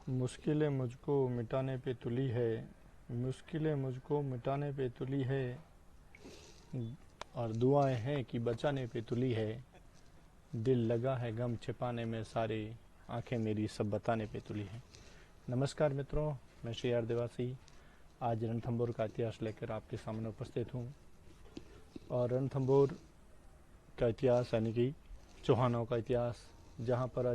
मुश्किलें मुझको मिटाने पे तुली है, मुश्किलें मुझको मिटाने पे तुली है, और दुआएं हैं कि बचाने पे तुली है। दिल लगा है गम छिपाने में सारे, आंखें मेरी सब बताने पे तुली है। नमस्कार मित्रों, मैं श्री आदिवासी आज रणथंभौर का इतिहास लेकर आपके सामने उपस्थित हूँ। और रणथंभौर का इतिहास यानी कि चौहानों का इतिहास, जहाँ पर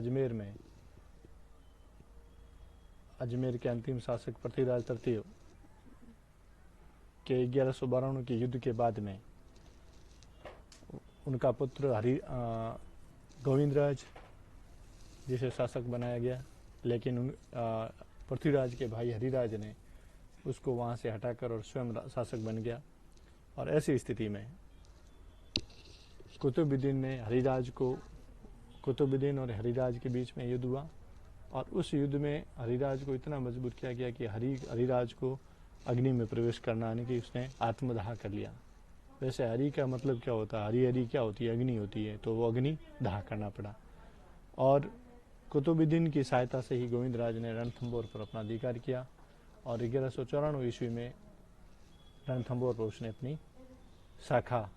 अजमेर के अंतिम शासक पृथ्वीराज तृतीय के 1192 के युद्ध के बाद में उनका पुत्र गोविंदराज जिसे शासक बनाया गया, लेकिन पृथ्वीराज के भाई हरिराज ने उसको वहाँ से हटाकर और स्वयं शासक बन गया। और ऐसी स्थिति में कुतुबुद्दीन और हरिराज के बीच में युद्ध हुआ, और उस युद्ध में हरिराज को इतना मजबूर किया गया कि हरिराज को अग्नि में प्रवेश करना, यानी कि उसने आत्मदाह कर लिया। वैसे हरि का मतलब क्या होता है? हरि क्या होती है? अग्नि होती है। तो वो अग्नि दाह करना पड़ा, और कुतुबुद्दीन की सहायता से ही गोविंदराज ने रणथंभौर पर अपना अधिकार किया, और 1194 ईस्वी में रणथंभौर पर उसने अपनी शाखा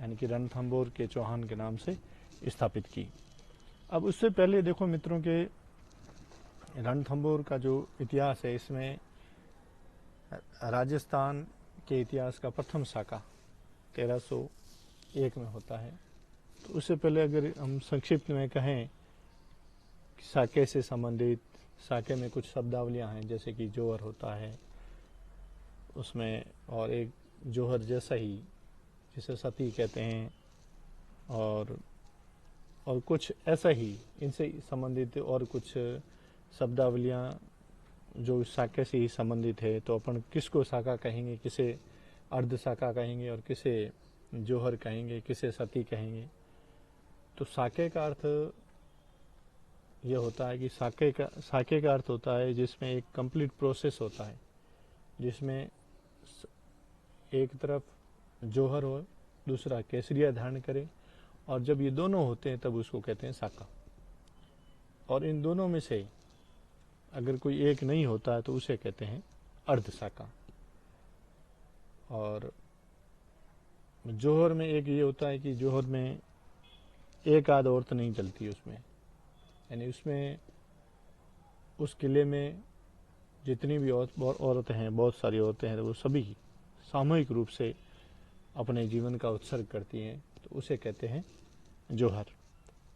यानी कि रणथंभौर के चौहान के नाम से स्थापित की। अब उससे पहले देखो मित्रों के रणथंभौर का जो इतिहास है, इसमें राजस्थान के इतिहास का प्रथम शाखा 1301 में होता है। तो उससे पहले अगर हम संक्षिप्त में कहें कि शाके से संबंधित, शाके में कुछ शब्दावलियां हैं, जैसे कि जोहर होता है उसमें, और एक जोहर जैसा ही जिसे सती कहते हैं, और कुछ ऐसा ही इनसे संबंधित और कुछ शब्दावलियां जो शाके से ही संबंधित है। तो अपन किसको शाखा कहेंगे, किसे अर्ध शाखा कहेंगे, और किसे जोहर कहेंगे, किसे सती कहेंगे। तो शाके का अर्थ यह होता है कि शाके का अर्थ होता है जिसमें एक कंप्लीट प्रोसेस होता है, जिसमें एक तरफ जोहर हो, दूसरा केसरिया धारण करे, और जब ये दोनों होते हैं तब उसको कहते हैं शाका। और इन दोनों में से अगर कोई एक नहीं होता है तो उसे कहते हैं अर्ध शाका। और जोहर में एक ये होता है कि जोहर में एक आध औरत नहीं चलती उसमें, यानी उसमें उस किले में जितनी भी औरतें हैं, बहुत सारी औरतें हैं, वो सभी सामूहिक रूप से अपने जीवन का उत्सर्ग करती हैं, तो उसे कहते हैं जोहर।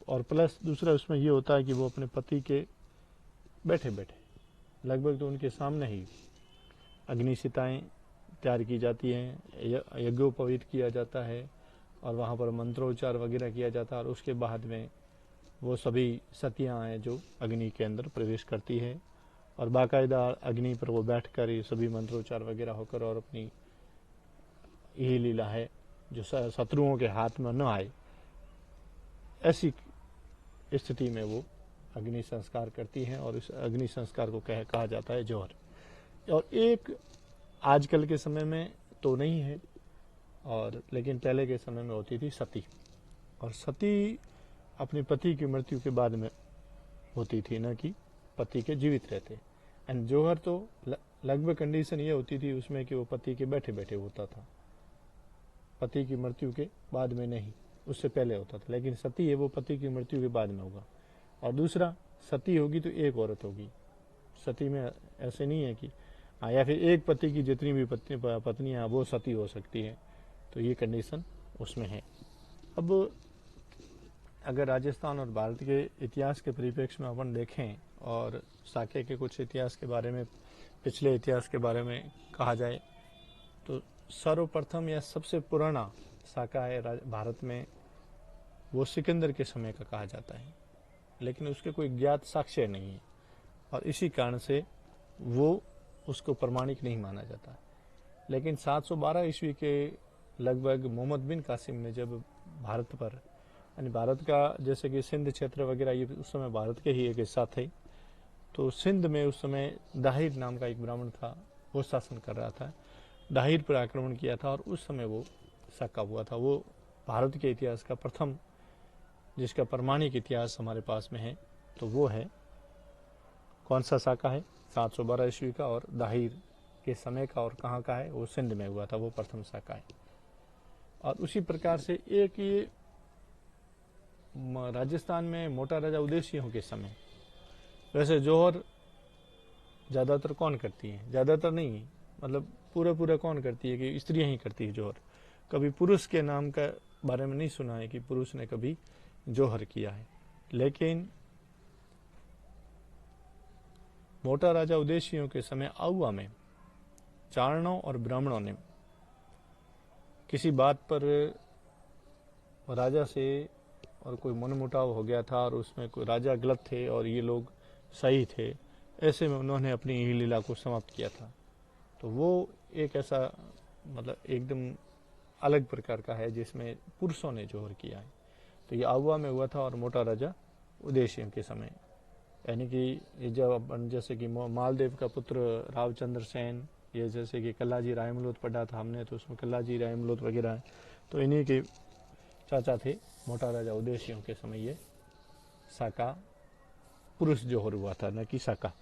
और प्लस दूसरा उसमें ये होता है कि वो अपने पति के बैठे बैठे लगभग तो उनके सामने ही अग्निशिताएं तैयार की जाती हैं, यज्ञोपवीत किया जाता है, और वहाँ पर मंत्रोच्चार वगैरह किया जाता है, और उसके बाद में वो सभी सतियाँ हैं जो अग्नि के अंदर प्रवेश करती है, और बाकायदा अग्नि पर वो बैठकर ये सभी मंत्रोच्चार वगैरह होकर, और अपनी यही लीला है जो शत्रुओं के हाथ में न आए, ऐसी स्थिति में वो अग्नि संस्कार करती हैं, और इस अग्नि संस्कार को कहा जाता है जोहर। और एक आजकल के समय में तो नहीं है, और लेकिन पहले के समय में होती थी सती। और सती अपने पति की मृत्यु के बाद में होती थी, न कि पति के जीवित रहते। एंड जोहर तो लगभग कंडीशन ये होती थी उसमें कि वो पति के बैठे बैठे होता था, पति की मृत्यु के बाद में नहीं, उससे पहले होता था। लेकिन सती है वो पति की मृत्यु के बाद में होगा। और दूसरा, सती होगी तो एक औरत होगी। सती में ऐसे नहीं है कि या फिर एक पति की जितनी भी पत्नियां वो सती हो सकती है, तो ये कंडीशन उसमें है। अब अगर राजस्थान और भारत के इतिहास के परिप्रेक्ष्य में अपन देखें, और शाके के कुछ इतिहास के बारे में, पिछले इतिहास के बारे में कहा जाए, तो सर्वप्रथम या सबसे पुराना शाका है भारत में, वो सिकंदर के समय का कहा जाता है, लेकिन उसके कोई ज्ञात साक्ष्य नहीं है, और इसी कारण से वो उसको प्रमाणिक नहीं माना जाता। लेकिन 712 ईस्वी के लगभग मोहम्मद बिन कासिम ने जब भारत पर, यानी भारत का जैसे कि सिंध क्षेत्र वगैरह ये उस समय भारत के ही एक हिस्सा थे, तो सिंध में उस समय दाहिर नाम का एक ब्राह्मण था, वो शासन कर रहा था। दाहिर पर आक्रमण किया था, और उस समय वो शाका हुआ था। वो भारत के इतिहास का प्रथम जिसका प्रमाणिक इतिहास हमारे पास में है, तो वो है कौन सा साका है, 712 ईस्वी का, और दाहिर के समय का, और कहाँ का है, वो सिंध में हुआ था, वो प्रथम साका है। और उसी प्रकार से एक ये राजस्थान में मोटा राजा उदय सिंह के समय, वैसे जौहर ज़्यादातर कौन करती है, ज़्यादातर नहीं, मतलब पूरा कौन करती है कि स्त्रियां ही करती है जौहर। कभी पुरुष के नाम का बारे में नहीं सुना है कि पुरुष ने कभी जौहर किया है। लेकिन मोटा राजा उदय सिंह के समय आउआ में चारणों और ब्राह्मणों ने किसी बात पर राजा से और कोई मनमुटाव हो गया था, और उसमें कोई राजा गलत थे और ये लोग सही थे, ऐसे में उन्होंने अपनी यही लीला को समाप्त किया था। तो वो एक ऐसा मतलब एकदम अलग प्रकार का है जिसमें पुरुषों ने जौहर किया है। तो ये आउआ में हुआ था और मोटा राजा उदय सिंह के समय, यानी कि ये जब जैसे कि मालदेव का पुत्र रावचंद्र सेन, ये जैसे कि कल्लाजी रायमलोत पढ़ा था हमने, तो उसमें कल्लाजी रायमलोत वगैरह है, तो इन्हीं के चाचा थे मोटा राजा उदय सिंह के समय ये साका पुरुष जौहर हुआ था, न कि साका।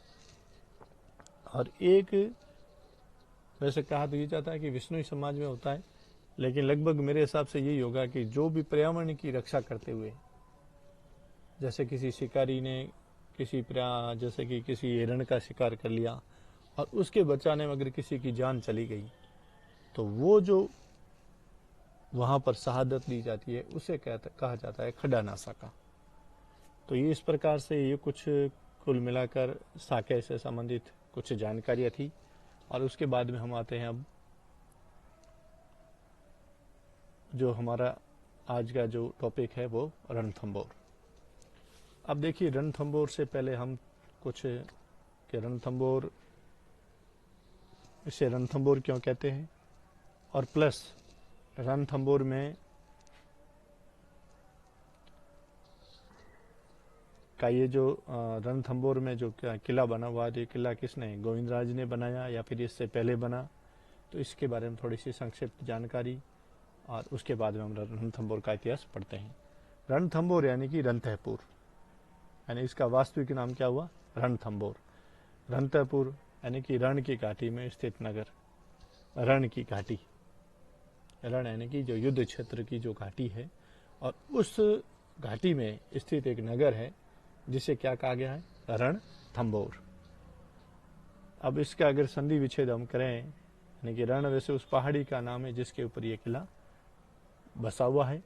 और एक वैसे कहा तो ये जाता है कि विष्णुई समाज में होता है, लेकिन लगभग मेरे हिसाब से यही होगा कि जो भी पर्यावरण की रक्षा करते हुए, जैसे किसी शिकारी ने जैसे कि किसी हिरण का शिकार कर लिया और उसके बचाने में अगर किसी की जान चली गई, तो वो जो वहाँ पर शहादत दी जाती है उसे कहा जाता है खडाना साका। तो ये इस प्रकार से ये कुछ कुल मिलाकर साके से संबंधित कुछ जानकारियाँ थी। और उसके बाद में हम आते हैं अब जो हमारा आज का जो टॉपिक है वो रणथंभौर। अब देखिए रणथंभौर से पहले हम कुछ कि रणथंभौर, इसे रणथंभौर क्यों कहते हैं, और प्लस रणथंभौर में का ये जो रणथंभौर में जो किला बना हुआ है, ये किला किसने, गोविंदराज ने बनाया या फिर इससे पहले बना, तो इसके बारे में थोड़ी सी संक्षिप्त जानकारी, और उसके बाद में हम रणथंभौर का इतिहास पढ़ते हैं। रणथंभौर यानी कि रणथंभौर, यानी इसका वास्तविक नाम क्या हुआ, रणथंभौर। रणथंभौर यानी कि रण की घाटी में स्थित नगर, रण की घाटी, रण यानी कि जो युद्ध क्षेत्र की जो घाटी है, और उस घाटी में स्थित एक नगर है जिसे क्या कहा गया है, रणथंभौर। अब इसका अगर संधि विच्छेद हम करें, यानी कि रण वैसे उस पहाड़ी का नाम है जिसके ऊपर ये किला बसा हुआ है,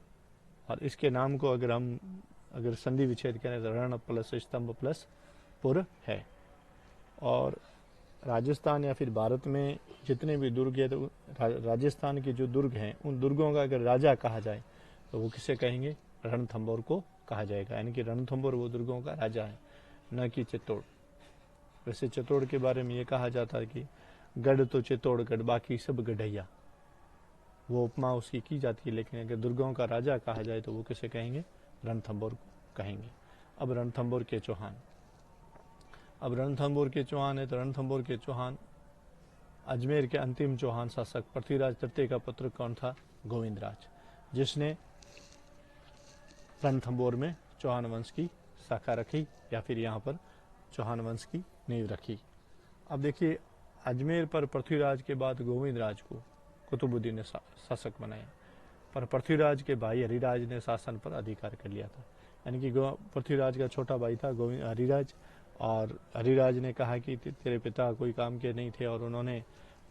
और इसके नाम को अगर संधि विच्छेद करें तो रण प्लस स्तंभ प्लस पुर है। और राजस्थान या फिर भारत में जितने भी दुर्ग है, तो राजस्थान के जो दुर्ग हैं उन दुर्गों का अगर राजा कहा जाए तो वो किसे कहेंगे, रणथंभौर को कहा जाएगा। यानी कि रणथंभौर वो दुर्गों का राजा है, न कि चित्तौड़। वैसे चित्तौड़ के बारे में ये कहा जाता है कि गढ़ तो चित्तौड़गढ़ बाकी सब गढ़ैया, वो उपमा उसकी की जाती है, लेकिन अगर दुर्गों का राजा कहा जाए तो वो किसे कहेंगे, रणथंभौर को कहेंगे। अब रणथंभौर के चौहान, अब रणथंभौर के चौहान है तो रणथंभौर के चौहान अजमेर के अंतिम चौहान शासक पृथ्वीराज तृतीय का पुत्र कौन था, गोविंदराज, जिसने रणथंभौर में चौहान वंश की शाखा रखी, या फिर यहाँ पर चौहान वंश की नींव रखी। अब देखिए अजमेर पर पृथ्वीराज के बाद गोविंदराज को कुतुबुद्दीन ने शासक बनाया, पर पृथ्वीराज के भाई हरिराज ने शासन पर अधिकार कर लिया था। यानी कि पृथ्वीराज का छोटा भाई था हरिराज, और हरिराज ने कहा कि तेरे पिता कोई काम के नहीं थे, और उन्होंने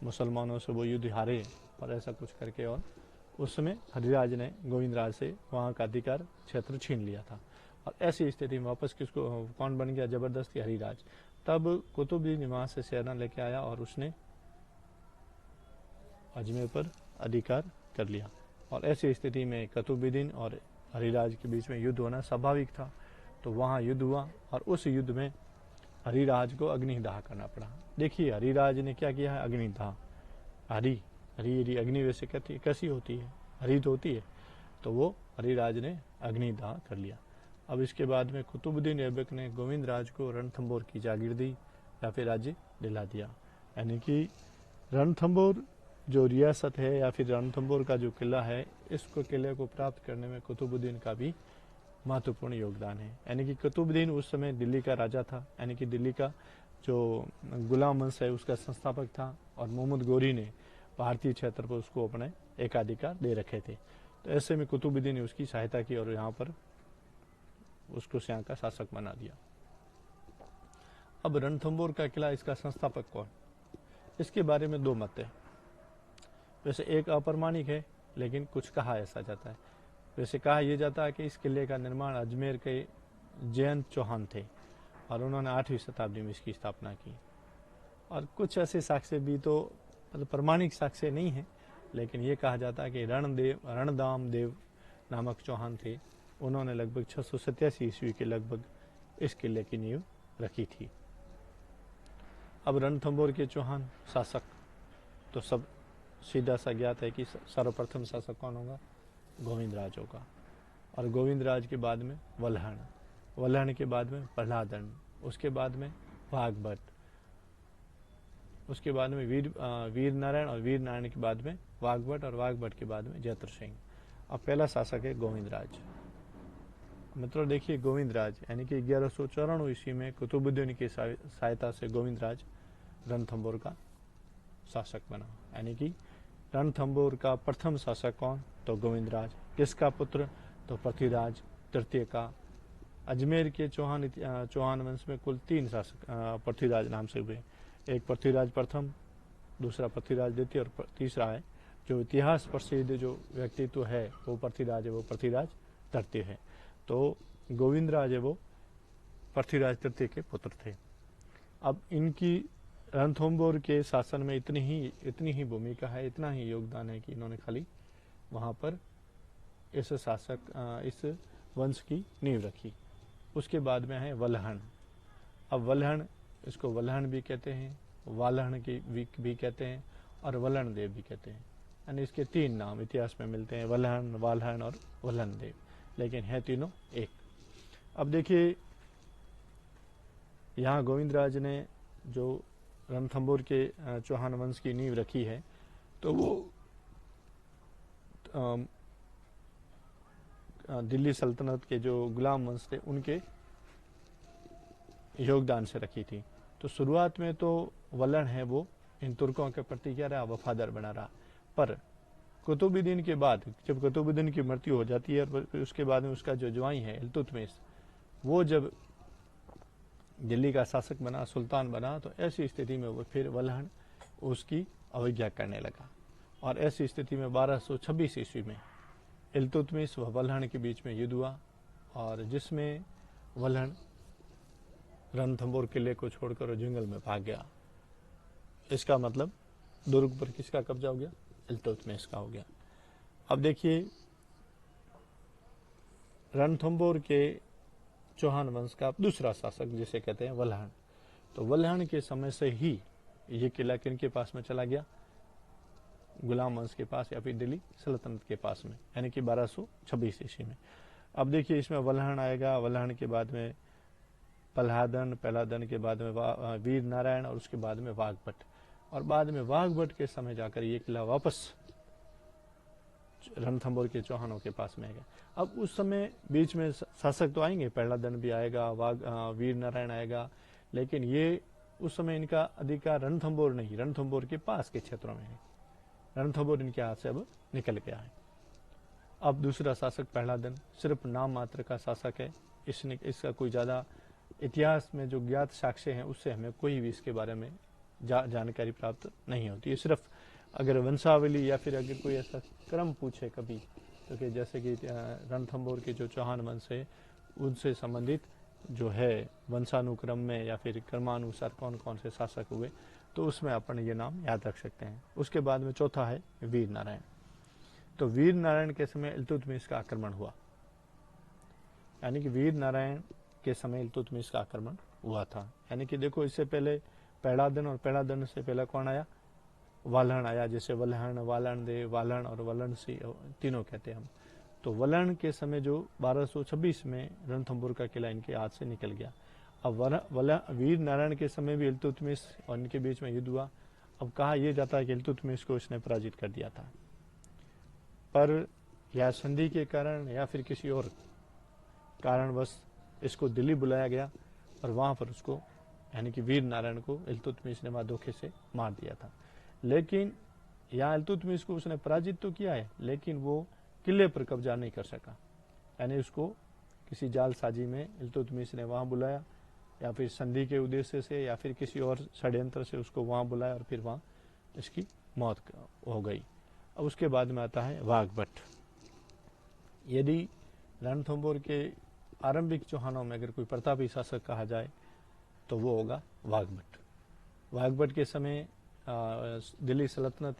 मुसलमानों से वो युद्ध हारे, पर ऐसा कुछ करके, और उस समय हरिराज ने गोविंदराज से वहाँ का अधिकार क्षेत्र छीन लिया था। और ऐसी स्थिति में वापस किसको कौन बन गया जबरदस्ती, हरिराज। तब कुतुबुद्दीन वहाँ से सेना लेके आया और उसने अजमेर पर अधिकार कर लिया। और ऐसी स्थिति में कुतुबुद्दीन और हरिराज के बीच में युद्ध होना स्वाभाविक था। तो वहाँ युद्ध हुआ, और उस युद्ध में हरिराज को अग्निदाह करना पड़ा। देखिए हरिराज ने क्या किया है, अग्निदाह। हरी अग्नि वैसे कैसी होती है, हरित होती है, तो वो हरिराज ने अग्निदाह कर लिया। अब इसके बाद में कुतुबुद्दीन ऐबक ने गोविंदराज को रणथंभौर की जागीर दी या फिर राज्य दिला दिया। यानी कि रणथंभौर जो रियासत है या फिर रणथंभौर का जो किला है, इसको किले को प्राप्त करने में कुतुबुद्दीन का भी महत्वपूर्ण योगदान है। यानी कि कुतुबुद्दीन उस समय दिल्ली का राजा था, यानी कि दिल्ली का जो गुलाम वंश है उसका संस्थापक था, और मोहम्मद गोरी ने भारतीय क्षेत्र पर उसको अपने एकाधिकार दे रखे थे। तो ऐसे में कुतुबुद्दीन ने उसकी सहायता की और यहाँ पर उसको यहाँ का शासक बना दिया। अब रणथंभौर का किला, इसका संस्थापक कौन, इसके बारे में दो मत है। वैसे एक अप्रमाणिक है, लेकिन कुछ कहा ऐसा जाता है। वैसे कहा यह जाता है कि इस किले का निर्माण अजमेर के जयंत चौहान थे और उन्होंने 8वीं शताब्दी में इसकी स्थापना की। और कुछ ऐसे साक्ष्य भी तो मतलब प्रमाणिक साक्ष्य नहीं है, लेकिन ये कहा जाता है कि रणदाम देव नामक चौहान थे, उन्होंने लगभग 687 ईस्वी के लगभग इस किले की नींव रखी थी। अब रणथंभौर के चौहान शासक तो सब सीधा सा ज्ञात है कि सर्वप्रथम शासक कौन होगा, गोविंदराज होगा। और गोविंदराज के बाद में वल्हण, वल्हण के बाद में प्रहलादन, उसके बाद में वाघभट, उसके बाद में वीर नारायण, और वीर नारायण के बाद में वाघभट, और वाघभट के बाद में जयत्र सिंह। अब पहला शासक है गोविंदराज। मित्रों देखिए, गोविंदराज यानी कि 1194 ईस्वी में कुतुबुद्दीन की सहायता से गोविंदराज रणथंभौर का शासक बना। यानी कि रणथंभौर का प्रथम शासक कौन, तो गोविंदराज। किसका पुत्र, तो पृथ्वीराज तृतीय का। अजमेर के चौहान वंश में कुल 3 शासक पृथ्वीराज नाम से हुए। एक पृथ्वीराज प्रथम, दूसरा पृथ्वीराज द्वितीय, और तीसरा है जो इतिहास प्रसिद्ध जो व्यक्तित्व है वो पृथ्वीराज है, वो पृथ्वीराज तृतीय है। तो गोविंदराज है वो पृथ्वीराज तृतीय के पुत्र थे। अब इनकी रणथंभौर के शासन में इतनी ही भूमिका है, इतना ही योगदान है कि इन्होंने खाली वहां पर इस वंश की नींव रखी। उसके बाद में है वल्हण। अब वल्हण, इसको वल्हण भी कहते हैं, वाल्हण की भी कहते हैं, और वल्हण देव भी कहते हैं। यानी इसके 3 नाम इतिहास में मिलते हैं, वल्हण, वाल्हण और वल्हण देव, लेकिन है तीनों एक। अब देखिए, यहाँ गोविंदराज ने जो रणथंभौर के चौहान वंश की नींव रखी है, तो वो दिल्ली सल्तनत के जो गुलाम वंश थे उनके योगदान से रखी थी। तो शुरुआत में तो वल्हण है वो इन तुर्कों के प्रति क्या रहा, वफादार बना रहा। पर कुतुबुद्दीन के बाद, जब कुतुबुद्दीन की मृत्यु हो जाती है, और उसके बाद में उसका जो ज्वाई है इल्तुतमिश, वो जब दिल्ली का शासक बना, सुल्तान बना, तो ऐसी स्थिति में वो फिर वल्हण उसकी अवज्ञा करने लगा। और ऐसी स्थिति में 1226 ईस्वी में इल्तुतमिश व वल्हण के बीच में युद्ध हुआ, और जिसमें वल्हण रणथंभौर किले को छोड़कर जंगल में भाग गया। इसका मतलब दुर्ग पर किसका कब्जा हो गया, इल्तुतमिश का हो गया। अब देखिए, रणथंभौर के चौहान वंश का दूसरा शासक जिसे कहते हैं वल्हण, तो वल्हण के समय से ही ये किला किनके पास में चला गया, गुलाम वंश के पास, या फिर दिल्ली सल्तनत के पास में, यानी कि 1226 ईस्वी में। अब देखिए, इसमें वल्हण आएगा, वल्हण के बाद में प्रहलादन के बाद में वीर नारायण, और उसके बाद में वाघभट, और बाद में वाघभट के समय जाकर ये किला वापस रणथंभौर के चौहानों के पास में आएगा। अब उस समय बीच में शासक तो आएंगे, प्रहलादन भी आएगा, वीर नारायण आएगा, लेकिन ये उस समय इनका अधिकार रणथंभौर नहीं, रणथंभौर के पास के क्षेत्रों में है। रणथंभौर इनके हाथ से अब निकल गया है। अब दूसरा शासक प्रहलादन सिर्फ नाम मात्र का शासक है, इसका कोई ज्यादा इतिहास में जो ज्ञात साक्ष्य हैं उससे हमें कोई भी इसके बारे में जानकारी प्राप्त नहीं होती है। सिर्फ अगर वंशावली या फिर अगर कोई ऐसा क्रम पूछे कभी, तो कि जैसे कि रणथंभौर के जो चौहान वंश है उनसे संबंधित जो है वंशानुक्रम में या फिर क्रमानुसार कौन कौन से शासक हुए, तो उसमें अपन ये नाम याद रख सकते हैं। उसके बाद में चौथा है वीर नारायण। तो वीर नारायण के समय इल्तुतमिश का आक्रमण हुआ, यानी कि वीर नारायण के समय इल्तुतमिश का आक्रमण हुआ था। यानी कि देखो, इससे पहले प्रहलादन, और प्रहलादन से पहले कौन आया, वाल्हण आया, जैसे वल्हण, वाल्हण देव, वाल्हण और वल्हण सिंह तीनों कहते हैं हम। तो वल्हण के समय जो 1226 में रणथंभौर का किला इनके हाथ से निकल गया। अब वीर नारायण के समय भी इल्तुतमिश और इनके बीच में युद्ध हुआ। अब कहा यह जाता है कि इल्तुतमिश को इसने पराजित कर दिया था, पर या संधि के कारण या फिर किसी और कारणवश इसको दिल्ली बुलाया गया और वहाँ पर उसको यानी कि वीर नारायण को इल्तुतमिश ने वहाँ धोखे से मार दिया था। लेकिन यहाँ इल्तुतमिश को उसने पराजित तो किया है, लेकिन वो किले पर कब्जा नहीं कर सका। यानी उसको किसी जालसाजी में इल्तुतमिश ने वहाँ बुलाया, या फिर संधि के उद्देश्य से, या फिर किसी और षड्यंत्र से उसको वहाँ बुलाया और फिर वहाँ इसकी मौत हो गई। अब उसके बाद में आता है वाघभट्ट। यदि रणथंभौर के आरंभिक चौहानों में अगर कोई प्रतापी शासक कहा जाए तो वो होगा वाघभट्ट। वाघभट्ट के समय दिल्ली सल्तनत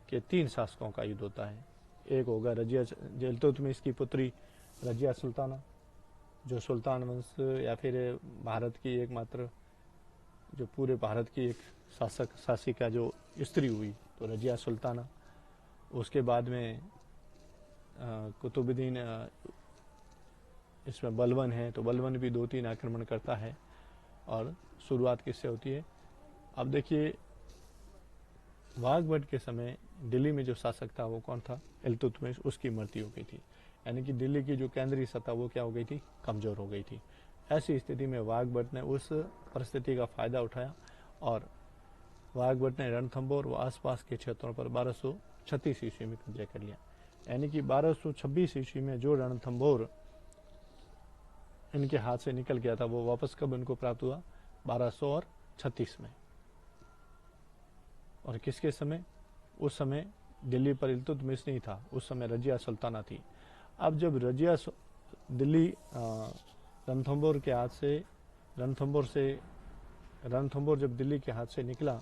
के 3 शासकों का युद्ध होता है। एक होगा रजिया, इल्तुतमिश की पुत्री रजिया सुल्ताना, जो सुल्तान वंश या फिर भारत की एकमात्र, जो पूरे भारत की एक शासिका जो स्त्री हुई, तो रजिया सुल्ताना। उसके बाद में कुतुबुद्दीन, इसमें बलवन है, तो बलवन भी 2-3 आक्रमण करता है। और शुरुआत किससे होती है? अब देखिए, वाघभट्ट के समय दिल्ली में जो शासक था वो कौन था? इल्तुतमिश। उसकी मृत्यु हो गई थी, यानी कि दिल्ली की जो केंद्रीय सत्ता वो क्या हो गई थी? कमजोर हो गई थी। ऐसी स्थिति में वाघभट्ट ने उस परिस्थिति का फायदा उठाया और वाघभट्ट ने रणथंभौर व आसपास के क्षेत्रों पर 1236 ईस्वी में कब्जा कर लिया। यानी कि 1226 ईस्वी में जो रणथंभौर इनके हाथ से निकल गया था वो वापस कब इनको प्राप्त हुआ? 1236 में। और किसके समय? उस समय दिल्ली पर इल्तुतमिश नहीं था, उस समय रजिया सुल्ताना थी। अब जब दिल्ली रणथंभौर के हाथ से, रणथंभौर जब दिल्ली के हाथ से निकला,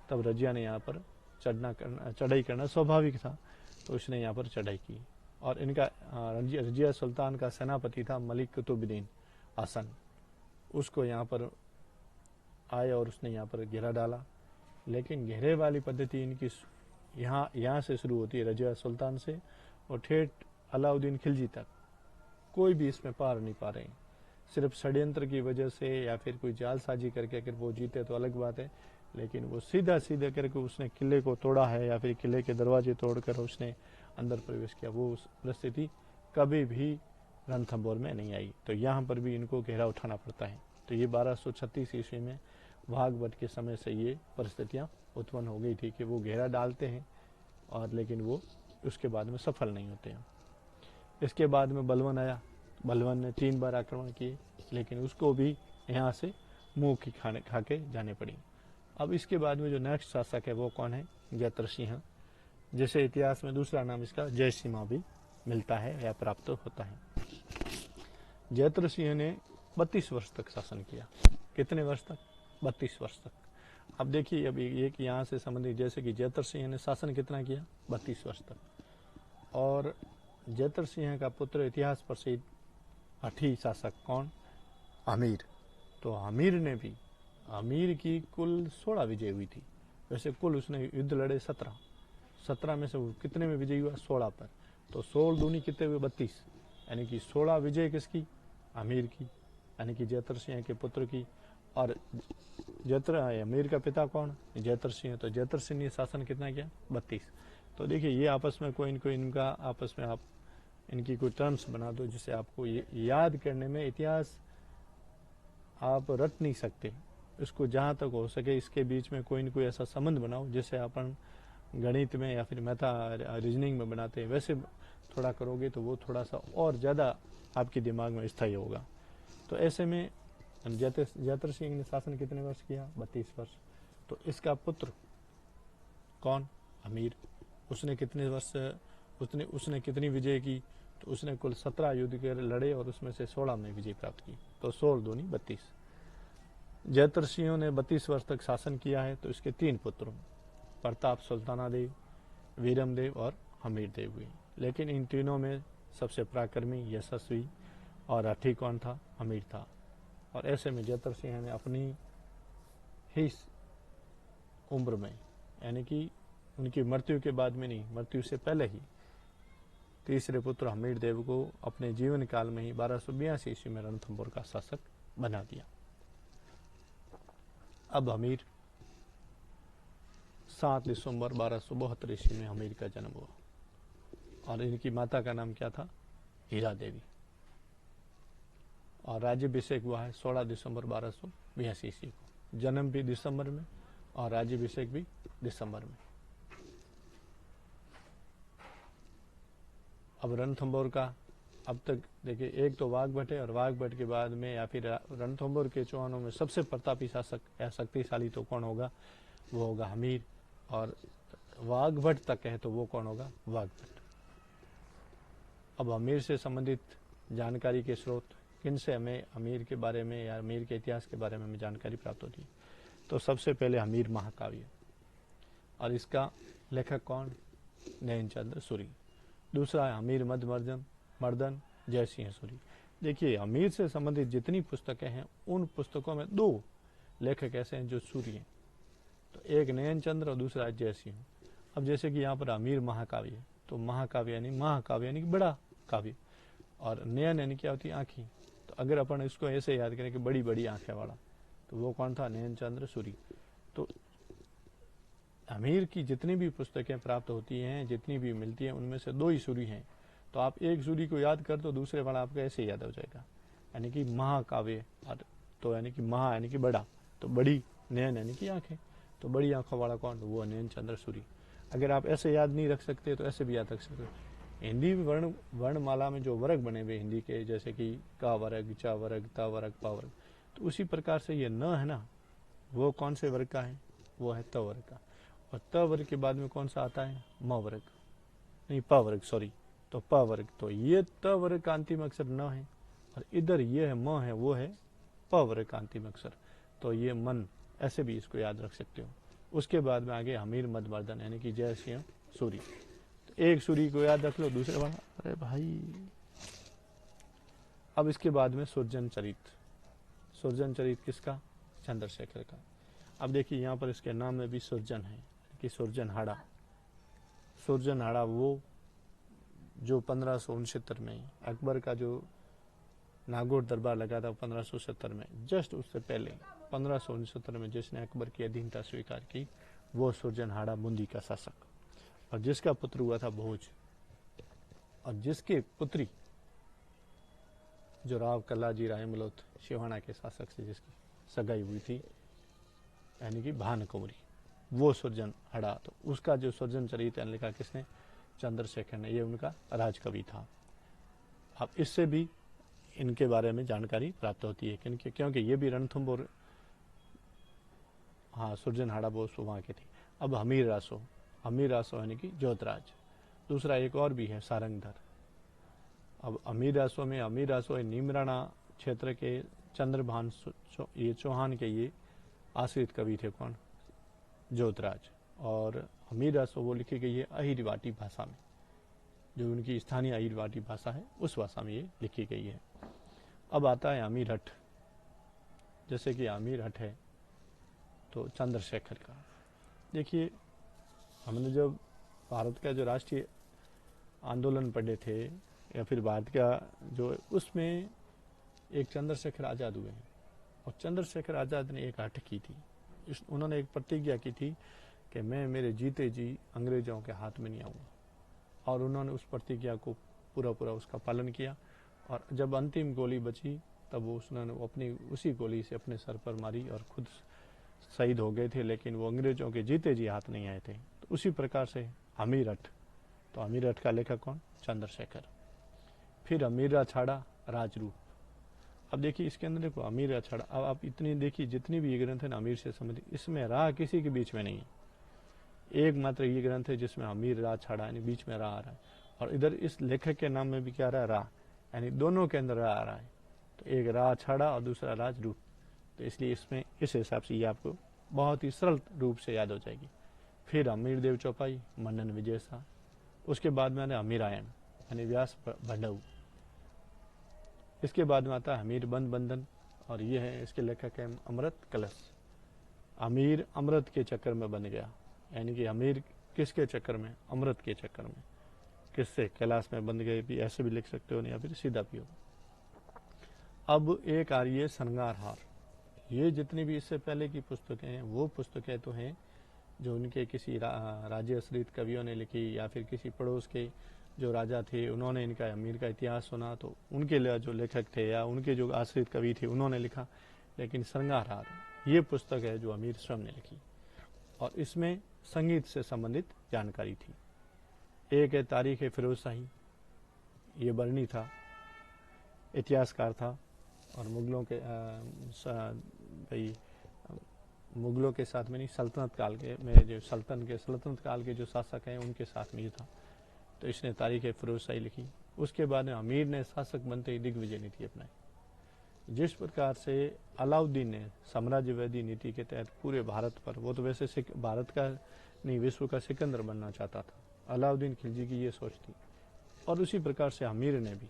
तब रजिया ने यहाँ पर चढ़ाई करना स्वाभाविक था, तो उसने यहाँ पर चढ़ाई की। और इनका रजिया सुल्तान का सेनापति था मलिक कुतुबुद्दीन आसन। उसको यहाँ पर आए और उसने यहाँ पर घेरा डाला। लेकिन घेरे वाली पद्धति इनकी यहाँ से शुरू होती है, रजिया सुल्तान से, और ठेठ अलाउद्दीन खिलजी तक कोई भी इसमें पार नहीं पा रहे। सिर्फ षड्यंत्र की वजह से या फिर कोई जालसाजी करके अगर वो जीते तो अलग बात है, लेकिन वो सीधा करके उसने किले को तोड़ा है या फिर किले के दरवाजे तोड़कर उसने अंदर प्रवेश किया, वो परिस्थिति कभी भी रणथंभौर में नहीं आई। तो यहाँ पर भी इनको घेरा उठाना पड़ता है। तो ये 1236 ईस्वी में वाघभट्ट के समय से ये परिस्थितियाँ उत्पन्न हो गई थी कि वो घेरा डालते हैं और लेकिन वो उसके बाद में सफल नहीं होते हैं। इसके बाद में बलवन आया। बलवन ने 3 बार आक्रमण किए, लेकिन उसको भी यहाँ से मुंह की खा के जाने पड़ी। अब इसके बाद में जो नेक्स्ट शासक है वो कौन है? जयत्र सिंह, जिसे इतिहास में दूसरा नाम इसका जयसिम्हा भी मिलता है या प्राप्त होता है। जयत्र सिंह ने 32 वर्ष तक शासन किया। कितने वर्ष तक? 32 वर्ष तक। अब देखिए, अब एक यहाँ से संबंधित, जैसे कि जयत्र सिंह ने शासन कितना किया? 32 वर्ष तक। और जयत्र सिंह का पुत्र इतिहास प्रसिद्ध 8वीं शासक कौन? आमिर। तो आमिर ने भी, आमिर की कुल 16 विजय हुई थी। वैसे कुल उसने युद्ध लड़े 17 में से वो कितने में विजय हुआ? 16 पर। तो 16 दूनी कितने हुए? 32। यानी कि 16 विजय किसकी? आमिर की, यानी कि जयत्र सिंह के पुत्र की। और आमिर का पिता कौन? जयत्र सिंह। तो जयत्र सिंह ने शासन कितना किया? 32। तो देखिए, ये आपस में कोई इनका आपस में आप इनकी कोई टर्म्स बना दो जिसे आपको याद करने में इतिहास आप रट नहीं सकते। इसको जहाँ तक हो सके इसके बीच में कोई न कोई ऐसा संबंध बनाओ जिसे अपन गणित में या फिर मैथा रीजनिंग में बनाते हैं, वैसे थोड़ा करोगे तो वो थोड़ा सा और ज़्यादा आपके दिमाग में स्थायी होगा। तो ऐसे में जयत्र सिंह ने शासन कितने वर्ष किया? 32 वर्ष। तो इसका पुत्र कौन? आमिर। उसने कितने वर्ष, उसने कितनी विजय की? तो उसने कुल 17 युद्ध के लड़े और उसमें से 16 में विजय प्राप्त की। तो 16 दूनी 32। जयत्र सिंह ने 32 वर्ष तक शासन किया है। तो इसके 3 पुत्र, प्रताप सुल्ताना देव, वीरम देव और हमीर देव हुए। लेकिन इन तीनों में सबसे पराक्रमी, यशस्वी और अठी कौन था? हमीर था। और ऐसे में जयत्र सिंह ने अपनी ही उम्र में, यानी कि उनकी मृत्यु के बाद में नहीं, मृत्यु से पहले ही, तीसरे पुत्र हमीर देव को अपने जीवन काल में ही 1282 ईस्वी में रणथंभौर का शासक बना दिया। अब हमीर 7 दिसंबर 1272 ईस्वी में हमीर का जन्म हुआ और इनकी माता का नाम क्या था? हीरा देवी। और राज्याभिषेक हुआ है 16 दिसंबर 1282 ईस्वी को। जन्म भी दिसंबर में और राज्याभिषेक भी दिसंबर में। अब रणथंभौर का अब तक देखिए, एक तो वाघभट है और वाघभट के बाद में या फिर रणथंभौर के चौहानों में सबसे प्रतापी शासक या शक्तिशाली तो कौन होगा, वो होगा हमीर। और वाघभट तक है तो वो कौन होगा, वाघभट। अब हमीर से संबंधित जानकारी के स्रोत किन से हमें हमीर के बारे में या हमीर के इतिहास के बारे में हमें जानकारी प्राप्त होती है? तो सबसे पहले हमीर महाकाव्य, और इसका लेखक कौन, नयनचंद्र सूरी। दूसरा है हमीर मर्दन जयसिंह सूरी। देखिए, हमीर से संबंधित जितनी पुस्तकें हैं उन पुस्तकों में दो लेखक ऐसे हैं जो सूरी हैं, तो एक नयनचंद्र और दूसरा जयसिंह। अब जैसे कि यहाँ पर हमीर महाकाव्य, तो महाकाव्य यानी कि बड़ा काव्य, और नयन यानी क्या होती है, आँखें। तो अगर अपन इसको ऐसे याद करें कि बड़ी बड़ी आंखें वाला, तो वो कौन था, नयनचंद्र सूरी। तो हमीर की जितनी भी पुस्तकें प्राप्त होती हैं, जितनी भी मिलती हैं, उनमें से दो ही सूरी हैं। तो आप एक सूरी को याद कर तो दूसरे वाला आपको ऐसे याद हो जाएगा, यानी कि महाकाव्य। और तो यानी कि महा यानी कि बड़ा, तो बड़ी, नयन यानी कि आंखें, तो बड़ी आंखों वाला कौन, वो नयनचंद्र सूरी। अगर आप ऐसे याद नहीं रख सकते तो ऐसे भी याद रख सकते हो। हिंदी वर्णमाला में जो वर्ग बने हुए हिंदी के, जैसे कि का वर्ग, चा वर्ग, ता वर्ग, पा वर्ग, तो उसी प्रकार से ये न है ना, वो कौन से वर्ग का है, वो है त वर्ग का। और त वर्ग के बाद में कौन सा आता है, म वर्ग, नहीं प वर्ग, सॉरी, तो प वर्ग। तो ये त वर्ग का अंतिम अक्षर न है, और इधर ये है म है, वो है प वर्ग का अंतिम अक्षर। तो ये मन, ऐसे भी इसको याद रख सकते हो। उसके बाद में आगे हमीर मदमर्दन यानी कि जयसिंह सूरी। तो एक सूरी को याद रख लो, दूसरे वाला, अरे भाई। अब इसके बाद में सुरजन चरित किसका, चंद्रशेखर का। अब देखिए, यहाँ पर इसके नाम में भी सुरजन है कि सुरजन हाड़ा वो जो 1569 में अकबर का जो नागौर दरबार लगा था 1570 में, जस्ट उससे पहले 1569 में जिसने अकबर की अधीनता स्वीकार की, वो सुरजन हाड़ा बूंदी का शासक, और जिसका पुत्र हुआ था भोज, और जिसके पुत्री जो राव कल्लाजी राय मलोत शिवाना के शासक से जिसकी सगाई हुई थी, यानी कि भान कुंवरी, वो सुरजन हाड़ा। तो उसका जो सुरजन चरित लिखा किसने, चंद्रशेखर ने। ये उनका राजकवि था। अब इससे भी इनके बारे में जानकारी प्राप्त होती है, क्योंकि ये भी रणथंभौर, हाँ, सुरजन हाड़ा वो वहाँ के थे। अब हमीर रासो यानी कि जोतराज। दूसरा एक और भी है, सारंगधर। अब हमीर रासो है नीमराणा क्षेत्र के चंद्रभान ये चौहान के ये आश्रित कवि थे, कौन, जोतराज। और हमीर रासो वो लिखी गई है अहिरवाटी भाषा में, जो उनकी स्थानीय अहिरवाटी भाषा है, उस भाषा में ये लिखी गई है। अब आता है अमीर हठ। जैसे कि अमीर हठ है तो चंद्रशेखर का। देखिए, हमने जब भारत का जो राष्ट्रीय आंदोलन पढ़े थे, या फिर भारत का जो, उसमें एक चंद्रशेखर आज़ाद हुए हैं, और चंद्रशेखर आज़ाद ने एक हठ की थी। उन्होंने एक प्रतिज्ञा की थी कि मैं मेरे जीते जी अंग्रेजों के हाथ में नहीं आऊँगा, और उन्होंने उस प्रतिज्ञा को पूरा उसका पालन किया। और जब अंतिम गोली बची, तब वो उसने अपनी उसी गोली से अपने सर पर मारी और खुद शहीद हो गए थे, लेकिन वो अंग्रेजों के जीते जी हाथ नहीं आए थे। तो उसी प्रकार से हमीर हठ, तो हमीर हठ का लेखक कौन, चंद्रशेखर। फिर हमीरा छाड़ा राजरूप। अब देखिए, इसके अंदर देखो हमीरा छाड़ा। अब आप इतनी देखिए, जितनी भी ये ग्रंथ है ना अमीर से संबंधित, इसमें रा किसी के बीच में नहीं है। एकमात्र ये ग्रंथ है जिसमें हमीर रा छाड़ा यानी बीच में रा आ रहा है, और इधर इस लेखक के नाम में भी क्या रहा है, रा, यानी दोनों के अंदर रा आ रहा है। तो एक रा छाड़ा और दूसरा राजरूप। तो इसलिए इसमें इस हिसाब से ये आपको बहुत ही सरल रूप से याद हो जाएगी। फिर हमीर देव चौपाई, मनन विजय शाह। उसके बाद में आता हमीरायण यानी व्यास भंडऊ। इसके बाद में आता है हमीर बंद बंधन, और ये है इसके लेखक है अमृत कलश। अमीर अमृत के चक्कर में बन गया, यानी कि अमीर किसके चक्कर में, अमृत के चक्कर में। किससे, कैलाश में बंद गए, भी ऐसे भी लिख सकते हो, या फिर सीधा भी हो। अब एक आ रही है श्रृंगार हार। ये जितनी भी इससे पहले की पुस्तकें हैं, वो पुस्तकें तो हैं जो उनके किसी राज्य आश्रित कवियों ने लिखी, या फिर किसी पड़ोस के जो राजा थे उन्होंने इनका अमीर का इतिहास सुना, तो उनके लिए जो लेखक थे या उनके जो आश्रित कवि थे उन्होंने लिखा। लेकिन श्रृंगार ये पुस्तक है जो अमीर स्वयं ने लिखी, और इसमें संगीत से संबंधित जानकारी थी। एक है तारीख फिरोज शाही, ये बरनी था, इतिहासकार था, और मुगलों के मुगलों के साथ में नहीं, सल्तनत काल के में जो सल्तनत काल के जो शासक हैं उनके साथ में ये था। तो इसने तारीख फिरोज शाही लिखी। उसके बाद में अमीर ने शासक बनते ही दिग्विजय नीति अपनाई। जिस प्रकार से अलाउद्दीन ने साम्राज्यवादी नीति के तहत पूरे भारत पर, वो तो वैसे भारत का नहीं विश्व का सिकंदर बनना चाहता था, अलाउद्दीन खिलजी की ये सोच थी। और उसी प्रकार से अमीर ने भी,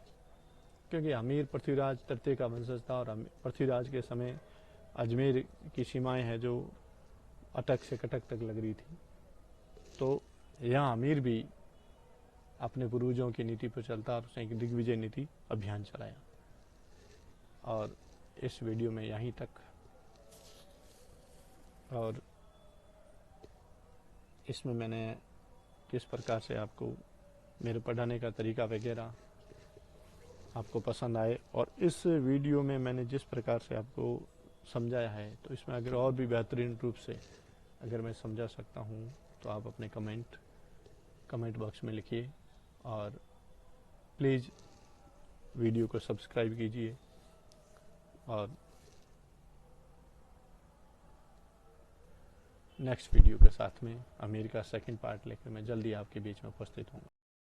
क्योंकि अमीर पृथ्वीराज तृतीय का वंशज था, और पृथ्वीराज के समय अजमेर की सीमाएं हैं जो अटक से कटक तक लग रही थी। तो यहाँ अमीर भी अपने पूर्वजों की नीति पर चलता और उसने एक दिग्विजय नीति अभियान चलाया। और इस वीडियो में यहीं तक, और इसमें मैंने किस प्रकार से आपको मेरे पढ़ाने का तरीका वगैरह आपको पसंद आए, और इस वीडियो में मैंने जिस प्रकार से आपको समझाया है, तो इसमें अगर और भी बेहतरीन रूप से अगर मैं समझा सकता हूँ तो आप अपने कमेंट बॉक्स में लिखिए, और प्लीज़ वीडियो को सब्सक्राइब कीजिए। और नेक्स्ट वीडियो के साथ में अमीर का सेकंड पार्ट लेकर मैं जल्दी आपके बीच में उपस्थित हूँ।